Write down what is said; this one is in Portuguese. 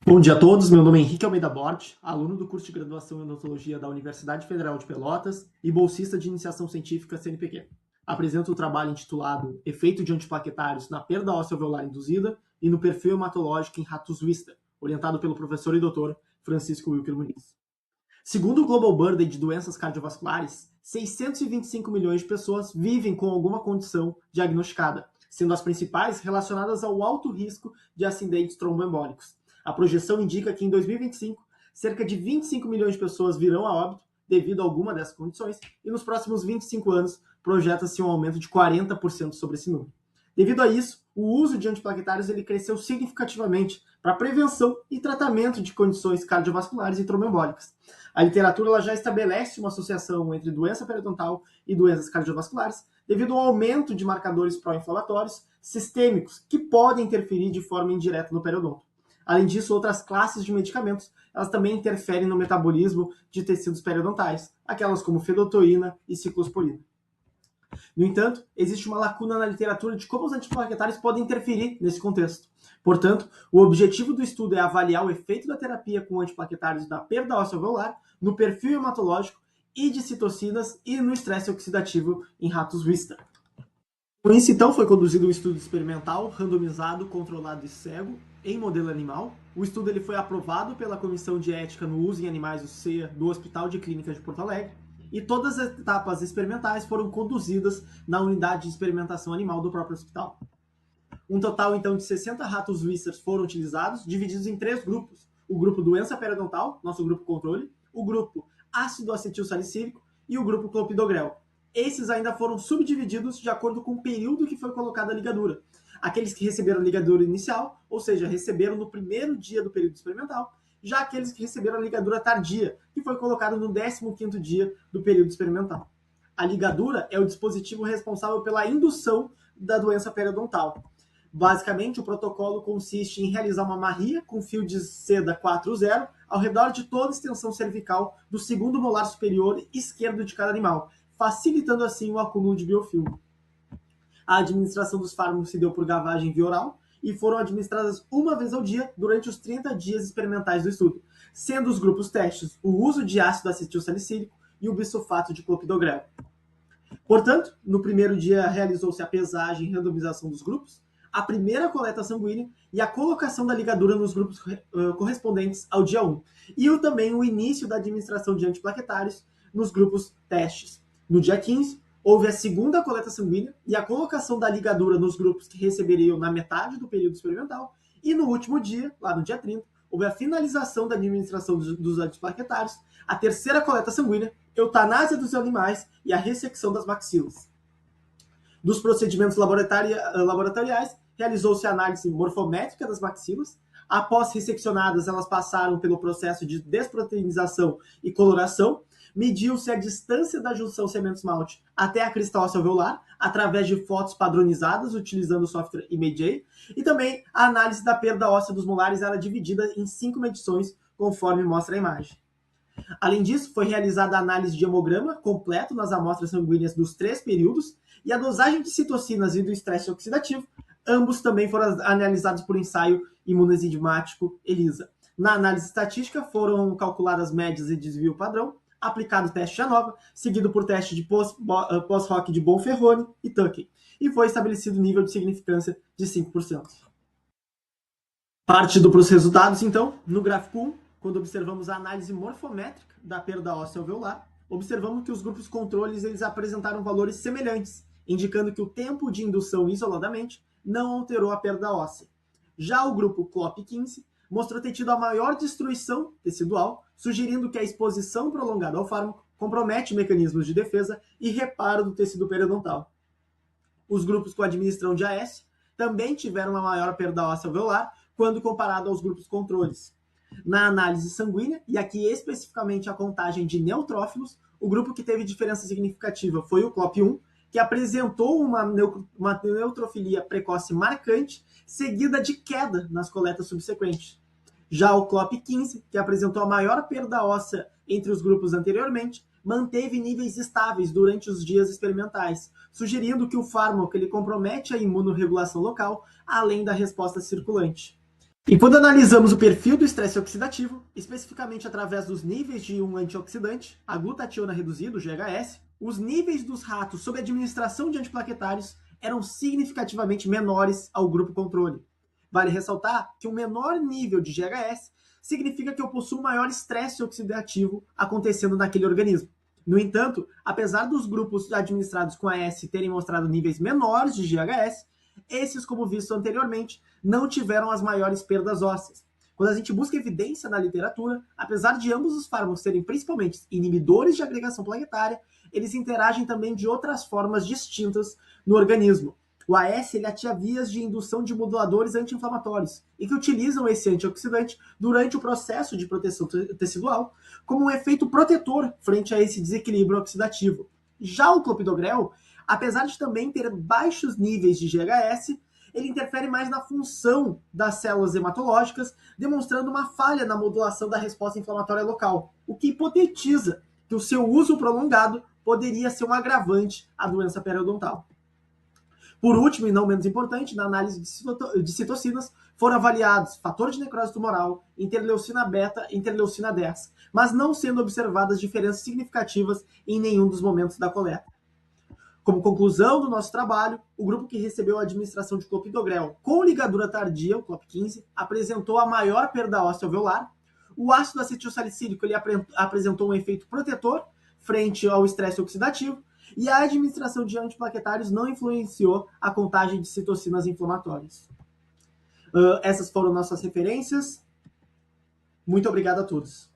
Bom dia a todos, meu nome é Henrique Almeida Bort, aluno do curso de graduação em odontologia da Universidade Federal de Pelotas e bolsista de iniciação científica CNPq. Apresento o trabalho intitulado Efeito de antiplaquetários na perda óssea alveolar induzida e no perfil hematológico em ratos Wista, orientado pelo professor e doutor Francisco Wilker Muniz. Segundo o Global Burden de doenças cardiovasculares, 625 milhões de pessoas vivem com alguma condição diagnosticada, sendo as principais relacionadas ao alto risco de acidentes tromboembólicos. A projeção indica que em 2025, cerca de 25 milhões de pessoas virão a óbito devido a alguma dessas condições, e nos próximos 25 anos projeta-se um aumento de 40% sobre esse número. Devido a isso, o uso de antiplaquetários ele cresceu significativamente para prevenção e tratamento de condições cardiovasculares e tromboembólicas. A literatura ela já estabelece uma associação entre doença periodontal e doenças cardiovasculares, devido ao aumento de marcadores pró-inflamatórios sistêmicos que podem interferir de forma indireta no periodonto. Além disso, outras classes de medicamentos elas também interferem no metabolismo de tecidos periodontais, aquelas como fedotoína e ciclosporina. No entanto, existe uma lacuna na literatura de como os antiplaquetários podem interferir nesse contexto. Portanto, o objetivo do estudo é avaliar o efeito da terapia com antiplaquetários na perda óssea alveolar, no perfil hematológico e de citocinas e no estresse oxidativo em ratos Wista. Com isso, então, foi conduzido um estudo experimental, randomizado, controlado e cego, em modelo animal. O estudo ele foi aprovado pela Comissão de Ética no Uso em Animais, o CEA, do Hospital de Clínicas de Porto Alegre, e todas as etapas experimentais foram conduzidas na unidade de experimentação animal do próprio hospital. Um total, então, de 60 ratos Whisters foram utilizados, divididos em 3 grupos. O grupo doença periodontal, nosso grupo controle, o grupo ácido acetil salicílico e o grupo clopidogrel. Esses ainda foram subdivididos de acordo com o período que foi colocada a ligadura. Aqueles que receberam a ligadura inicial, ou seja, receberam no primeiro dia do período experimental, já aqueles que receberam a ligadura tardia, que foi colocada no 15º dia do período experimental. A ligadura é o dispositivo responsável pela indução da doença periodontal. Basicamente, o protocolo consiste em realizar uma marria com fio de seda 4-0 ao redor de toda a extensão cervical do segundo molar superior esquerdo de cada animal, facilitando assim o acúmulo de biofilme. A administração dos fármacos se deu por gavagem via oral e foram administradas uma vez ao dia durante os 30 dias experimentais do estudo, sendo os grupos testes o uso de ácido acetil salicílico e o bisulfato de clopidogrel. Portanto, no primeiro dia realizou-se a pesagem e randomização dos grupos, a primeira coleta sanguínea e a colocação da ligadura nos grupos correspondentes ao dia 1, e também o início da administração de antiplaquetários nos grupos testes. No dia 15, houve a segunda coleta sanguínea e a colocação da ligadura nos grupos que receberiam na metade do período experimental, e no último dia, lá no dia 30, houve a finalização da administração dos antiplaquetários, a terceira coleta sanguínea, eutanásia dos animais e a ressecção das maxilas. Dos procedimentos laboratoriais, realizou-se a análise morfométrica das maxilas. Após resseccionadas, elas passaram pelo processo de desproteinização e coloração. Mediu-se a distância da junção cemento-esmalte até a crista óssea alveolar, através de fotos padronizadas, utilizando o software ImageJ, e também a análise da perda óssea dos molares era dividida em 5 medições, conforme mostra a imagem. Além disso, foi realizada a análise de hemograma completo nas amostras sanguíneas dos 3 períodos, e a dosagem de citocinas e do estresse oxidativo, ambos também foram analisados por ensaio imunoenzimático ELISA. Na análise estatística, foram calculadas médias e desvio padrão, aplicado o teste de ANOVA, seguido por teste de pós-hoc de Bonferroni e Tuckey, e foi estabelecido nível de significância de 5%. Partindo para os resultados, então, no gráfico 1, quando observamos a análise morfométrica da perda óssea alveolar, observamos que os grupos controles eles apresentaram valores semelhantes, indicando que o tempo de indução isoladamente não alterou a perda óssea. Já o grupo CLOP15 mostrou ter tido a maior destruição tecidual, sugerindo que a exposição prolongada ao fármaco compromete mecanismos de defesa e reparo do tecido periodontal. Os grupos com administração de AS também tiveram uma maior perda óssea alveolar quando comparado aos grupos controles. Na análise sanguínea, e aqui especificamente a contagem de neutrófilos, o grupo que teve diferença significativa foi o CLOP1, que apresentou uma neutrofilia precoce marcante, seguida de queda nas coletas subsequentes. Já o CLOP15, que apresentou a maior perda óssea entre os grupos anteriormente, manteve níveis estáveis durante os dias experimentais, sugerindo que o fármaco ele compromete a imunorregulação local, além da resposta circulante. E quando analisamos o perfil do estresse oxidativo, especificamente através dos níveis de um antioxidante, a glutationa reduzida, o GHS, os níveis dos ratos sob administração de antiplaquetários eram significativamente menores ao grupo controle. Vale ressaltar que um menor nível de GHS significa que eu possuo maior estresse oxidativo acontecendo naquele organismo. No entanto, apesar dos grupos administrados com AS terem mostrado níveis menores de GHS, esses, como visto anteriormente, não tiveram as maiores perdas ósseas. Quando a gente busca evidência na literatura, apesar de ambos os fármacos serem principalmente inibidores de agregação plaquetária, eles interagem também de outras formas distintas no organismo. O AS ele ativa vias de indução de moduladores anti-inflamatórios e que utilizam esse antioxidante durante o processo de proteção tecidual como um efeito protetor frente a esse desequilíbrio oxidativo. Já o clopidogrel, apesar de também ter baixos níveis de GHS, ele interfere mais na função das células hematológicas, demonstrando uma falha na modulação da resposta inflamatória local, o que hipotetiza que o seu uso prolongado poderia ser um agravante à doença periodontal. Por último, e não menos importante, na análise de citocinas, foram avaliados fator de necrose tumoral, interleucina beta e interleucina 10, mas não sendo observadas diferenças significativas em nenhum dos momentos da coleta. Como conclusão do nosso trabalho, o grupo que recebeu a administração de clopidogrel com ligadura tardia, o CLOP15, apresentou a maior perda óssea alveolar. O ácido acetilsalicílico ele apresentou um efeito protetor frente ao estresse oxidativo, e a administração de antiplaquetários não influenciou a contagem de citocinas inflamatórias. Essas foram nossas referências. Muito obrigado a todos.